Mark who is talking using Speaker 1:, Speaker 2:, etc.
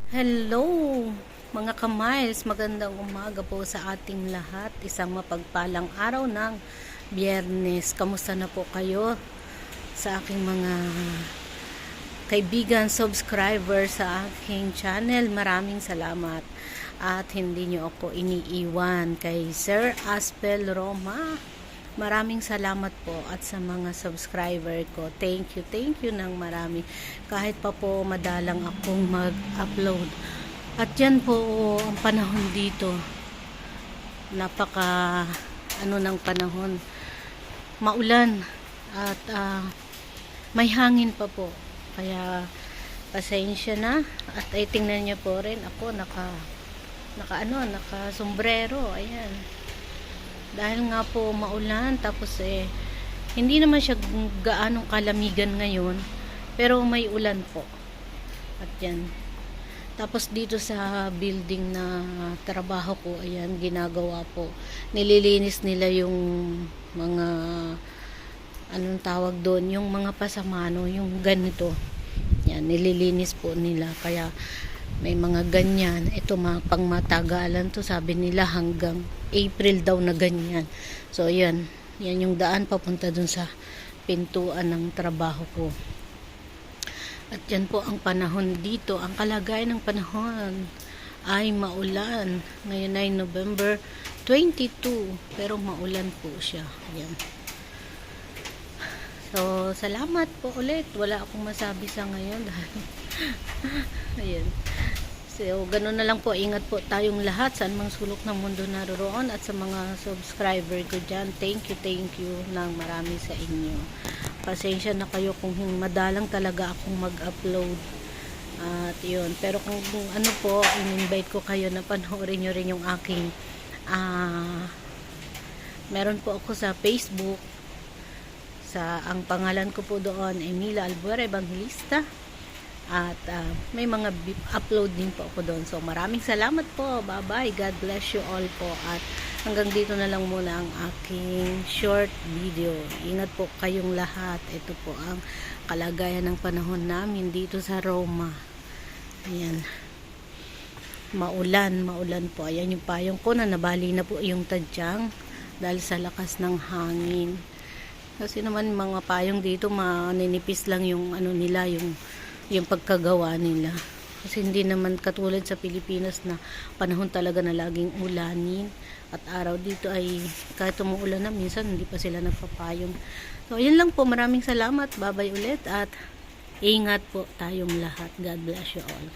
Speaker 1: Hello mga kamiles, magandang umaga po sa ating lahat. Isang mapagpalang araw ng Biyernes. Kamusta na po kayo sa aking mga kaibigan, subscriber sa aking channel? Maraming salamat at hindi nyo ako iniiwan. Kay Sir Aspel Roma, maraming salamat po, at sa mga subscriber ko, thank you ng marami. Kahit pa po madalang akong mag-upload. At yan po ang panahon dito. Napaka ng panahon. Maulan at may hangin pa po. Kaya pasensya na. At ay tingnan niyo po rin ako naka sombrero. Ayan. Dahil nga po maulan, tapos hindi naman siya gaanong kalamigan ngayon, pero may ulan po. At yan. Tapos dito sa building na trabaho ko, ayan, ginagawa po. Nililinis nila yung mga, anong tawag doon, yung mga pasamano, yung ganito. Yan, nililinis po nila. Kaya may mga ganyan. Ito pang matagalan to, sabi nila hanggang April daw na ganyan. So yan yung daan papunta dun sa pintuan ng trabaho ko. At yan po ang panahon dito. Ang kalagayan ng panahon ay maulan. Ngayon ay November 22, pero maulan po siya. Yan. So salamat po ulit. Wala akong masabi sa ngayon dahil ayan. So, ganun na lang po. Ingat po tayong lahat saan mang sulok ng mundo naroroon, at sa mga subscriber ko dyan, thank you ng marami sa inyo. Pasensya na kayo kung madalang talaga akong mag-upload. At yun. Pero kung ano po, in-invite ko kayo na panoorin nyo rin yung aking meron po ako sa Facebook. Ang pangalan ko po doon ay Mila Albuera Evangelista. At may mga upload din po ako doon. So maraming salamat po. Bye bye. God bless you all po. At hanggang dito na lang muna ang aking short video. Ingat po kayong lahat. Ito po ang kalagayan ng panahon namin dito sa Roma. Ayan. Maulan po. Ayan yung payong ko na nabali na po yung tadyang dahil sa lakas ng hangin. Kasi naman mga payong dito maninipis lang yung nila, yung pagkagawa nila. Kasi hindi naman katulad sa Pilipinas na panahon talaga na laging ulanin at araw. Dito ay kahit umuulan na, minsan hindi pa sila nagpapayong. So ayun lang po, maraming salamat. Bye bye ulit at ingat po tayong lahat. God bless you all.